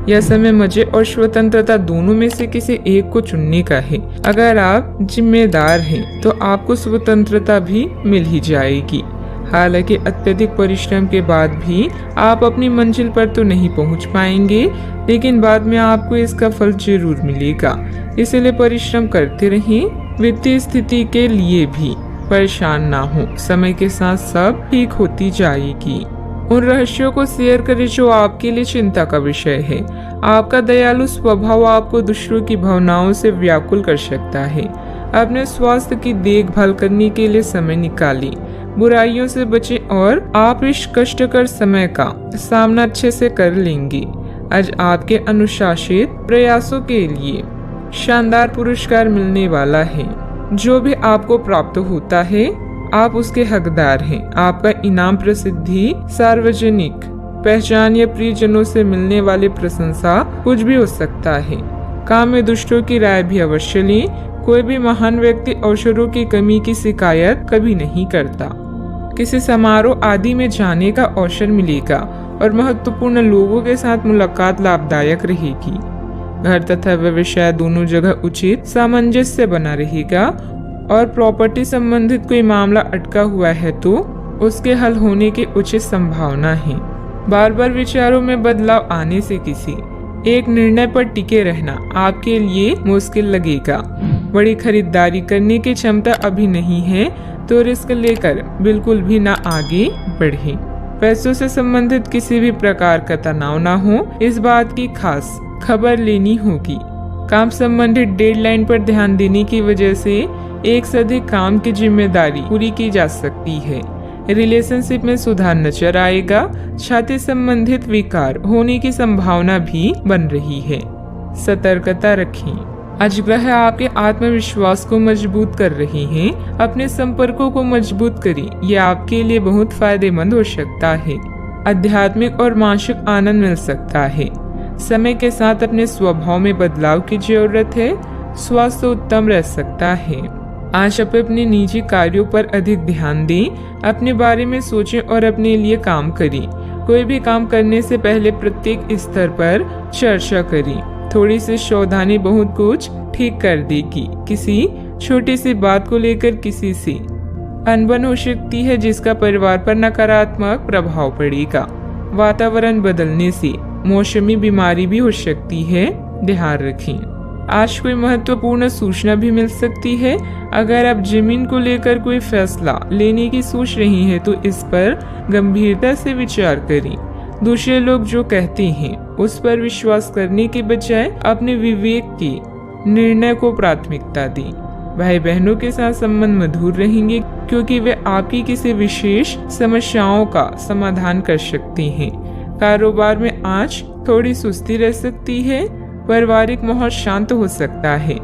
यह समय मजे और स्वतंत्रता दोनों में से किसी एक को चुनने का है। अगर आप जिम्मेदार हैं तो आपको स्वतंत्रता भी मिल ही जाएगी। हालांकि अत्यधिक परिश्रम के बाद भी आप अपनी मंजिल पर तो नहीं पहुंच पाएंगे, लेकिन बाद में आपको इसका फल जरूर मिलेगा। इसलिए परिश्रम करते रहें। वित्तीय स्थिति के लिए भी परेशान ना हो, समय के साथ सब ठीक होती जाएगी। उन रहस्यों को शेयर करें जो आपके लिए चिंता का विषय है। आपका दयालु स्वभाव आपको दूसरों की भावनाओं से व्याकुल कर सकता है। अपने स्वास्थ्य की देखभाल करने के लिए समय निकालें। बुराइयों से बचें और आप इस कष्टकर समय का सामना अच्छे से कर लेंगे। आज आपके अनुशासित प्रयासों के लिए शानदार पुरस्कार मिलने वाला है। जो भी आपको प्राप्त होता है आप उसके हकदार हैं। आपका इनाम प्रसिद्धि, सार्वजनिक पहचान या प्रियजनों से मिलने वाली प्रशंसा कुछ भी हो सकता है। काम में दूसरों की राय भी अवश्य लें। कोई भी महान व्यक्ति अवसरों की कमी की शिकायत कभी नहीं करता। किसी समारोह आदि में जाने का अवसर मिलेगा और महत्वपूर्ण लोगों के साथ मुलाकात लाभदायक रहेगी। घर तथा व्यवसाय दोनों जगह उचित सामंजस्य बना रहेगा और प्रॉपर्टी संबंधित कोई मामला अटका हुआ है तो उसके हल होने की उचित संभावना है। बार बार विचारों में बदलाव आने से किसी एक निर्णय पर टिके रहना आपके लिए मुश्किल लगेगा। बड़ी खरीदारी करने की क्षमता अभी नहीं है तो रिस्क लेकर बिल्कुल भी ना आगे बढ़े। पैसों से संबंधित किसी भी प्रकार का तनाव ना हो, इस बात की खास खबर लेनी होगी। काम संबंधित डेडलाइन पर ध्यान देने की वजह से एक से अधिक काम की जिम्मेदारी पूरी की जा सकती है। रिलेशनशिप में सुधार नजर आएगा। छाती संबंधित विकार होने की संभावना भी बन रही है। सतर्कता रखें। आज ग्रह आपके आत्मविश्वास को मजबूत कर रहे हैं। अपने संपर्कों को मजबूत करें, यह आपके लिए बहुत फायदेमंद हो सकता है। आध्यात्मिक और मानसिक आनंद मिल सकता है। समय के साथ अपने स्वभाव में बदलाव की जरूरत है। स्वास्थ्य उत्तम रह सकता है। आज आप अपने निजी कार्यों पर अधिक ध्यान दें। अपने बारे में सोचें और अपने लिए काम करें। कोई भी काम करने से पहले प्रत्येक स्तर पर चर्चा करें। थोड़ी सी सावधानी बहुत कुछ ठीक कर देगी। किसी छोटी सी बात को लेकर किसी से अनबन हो सकती है जिसका परिवार पर नकारात्मक प्रभाव पड़ेगा। वातावरण बदलने से मौसमी बीमारी भी हो सकती है, ध्यान रखें। आज कोई महत्वपूर्ण सूचना भी मिल सकती है। अगर आप जमीन को लेकर कोई फैसला लेने की सोच रही हैं तो इस पर गंभीरता से विचार करें। दूसरे लोग जो कहते हैं उस पर विश्वास करने के बजाय अपने विवेक के निर्णय को प्राथमिकता दें। भाई बहनों के साथ संबंध मधुर रहेंगे क्योंकि वे आपकी किसी विशेष समस्याओं का समाधान कर सकते हैं। कारोबार में आज थोड़ी सुस्ती रह सकती है। पारिवारिक माहौल शांत हो सकता है।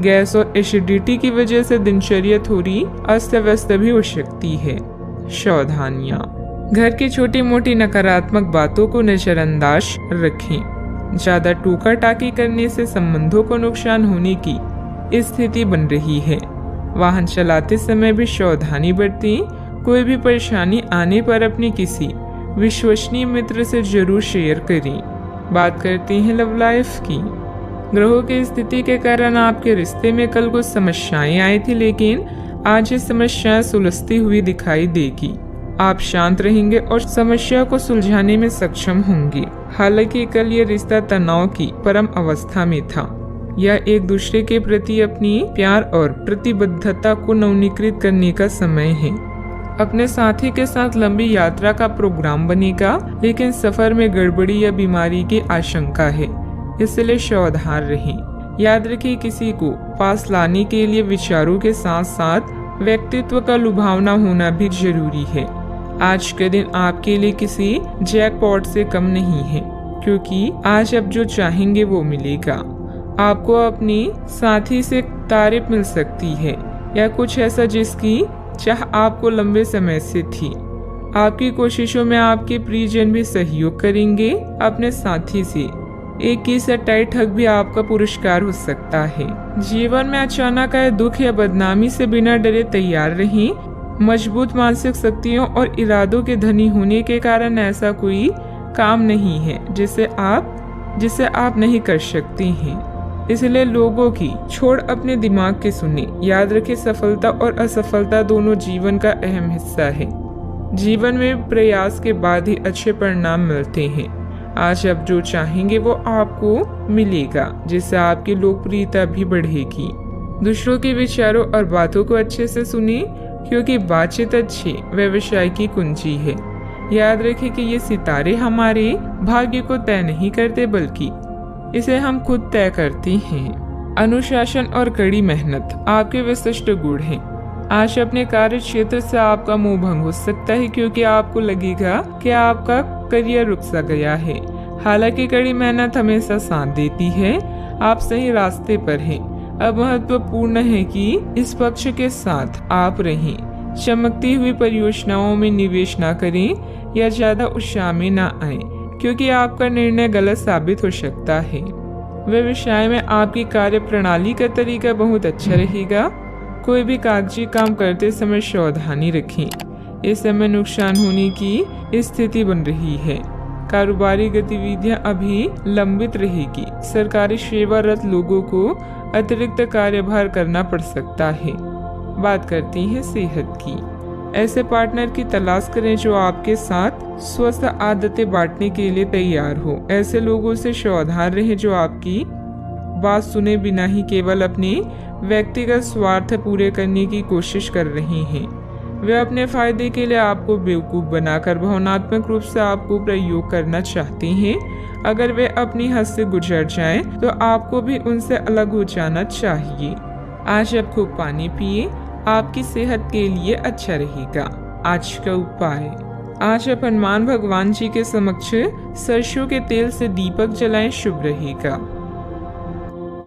गैस और एसिडिटी की वजह से दिनचर्या थोड़ी अस्त व्यस्त भी हो सकती है। सावधानियां। घर की छोटी मोटी नकारात्मक बातों को नजरअंदाज रखें। ज्यादा टोका टाकी करने से संबंधों को नुकसान होने की स्थिति बन रही है। वाहन चलाते समय भी सावधानी बरतें। कोई भी परेशानी आने पर अपने किसी विश्वसनीय मित्र से जरूर शेयर करें। बात करते हैं लव लाइफ की। ग्रहों की स्थिति के कारण आपके रिश्ते में कल कुछ समस्याएं आई थी, लेकिन आज ये समस्याएं सुलझती हुई दिखाई देगी। आप शांत रहेंगे और समस्या को सुलझाने में सक्षम होंगे। हालांकि कल ये रिश्ता तनाव की परम अवस्था में था। यह एक दूसरे के प्रति अपनी प्यार और प्रतिबद्धता को नवीनीकृत करने का समय है। अपने साथी के साथ लंबी यात्रा का प्रोग्राम बनेगा, लेकिन सफर में गड़बड़ी या बीमारी की आशंका है, इसलिए सावधान रहें। याद रखिए, किसी को पास लाने के लिए विचारों के साथ साथ व्यक्तित्व का लुभावना होना भी जरूरी है। आज के दिन आपके लिए किसी जैकपॉट से कम नहीं है, क्योंकि आज आप जो चाहेंगे वो मिलेगा। आपको अपनी साथी से तारीफ मिल सकती है या कुछ ऐसा जिसकी चाह आपको लंबे समय से थी। आपकी कोशिशों में आपके प्रियजन भी सहयोग करेंगे। अपने साथी से एक ही से टाइट हक भी आपका पुरस्कार हो सकता है। जीवन में अचानक आए दुख या बदनामी से बिना डरे तैयार रहें। मजबूत मानसिक शक्तियों और इरादों के धनी होने के कारण ऐसा कोई काम नहीं है जिसे आप जिसे आप नहीं कर सकते हैं। इसलिए लोगों की छोड़ अपने दिमाग की सुने। याद रखें, सफलता और असफलता दोनों जीवन का अहम हिस्सा है। जीवन में प्रयास के बाद ही अच्छे परिणाम मिलते हैं। आज आप जो चाहेंगे वो आपको मिलेगा, जिससे आपकी लोकप्रियता भी बढ़ेगी। दूसरों के विचारों और बातों को अच्छे से सुनिए, क्योंकि बातचीत अच्छे व्यवसाय की कुंजी है। याद रखें कि ये सितारे हमारे भाग्य को तय नहीं करते, बल्कि इसे हम खुद तय करते हैं। अनुशासन और कड़ी मेहनत आपके विशिष्ट गुण हैं। आज अपने कार्य क्षेत्र से आपका मोह भंग हो सकता है, क्योंकि आपको लगेगा कि आपका करियर रुक सा गया है। हालांकि कड़ी मेहनत हमेशा साथ देती है। आप सही रास्ते पर हैं। अब महत्वपूर्ण है कि इस पक्ष के साथ आप रहें। चमकती हुई परियोजनाओं में निवेश न करें या ज्यादा उत्साह में न आए, क्योंकि आपका निर्णय गलत साबित हो सकता है। व्यवसाय में आपकी कार्य प्रणाली का तरीका बहुत अच्छा रहेगा। कोई भी कागजी काम करते समय सावधानी रखें। इस समय नुकसान होने की स्थिति बन रही है। कारोबारी गतिविधियां अभी लंबित रहेगी। सरकारी सेवारत लोगों को अतिरिक्त कार्यभार करना पड़ सकता है। बात करते हैं सेहत की। ऐसे पार्टनर की तलाश करें जो आपके साथ स्वस्थ आदतें बांटने के लिए तैयार हो। ऐसे लोगों से सावधान रहें जो आपकी बात सुने बिना ही केवल अपने व्यक्तिगत स्वार्थ पूरे करने की कोशिश कर रहे हैं। वे अपने फायदे के लिए आपको बेवकूफ बनाकर भावनात्मक रूप से आपको प्रयोग करना चाहते हैं। अगर वे अपनी हद से गुजर जाएं, तो आपको भी उनसे अलग हो जाना चाहिए। आज आप खूब पानी पिए, आपकी सेहत के लिए अच्छा रहेगा। आज का उपाय, आज आप हनुमान भगवान जी के समक्ष सरसों के तेल से दीपक जलाएं, शुभ रहेगा।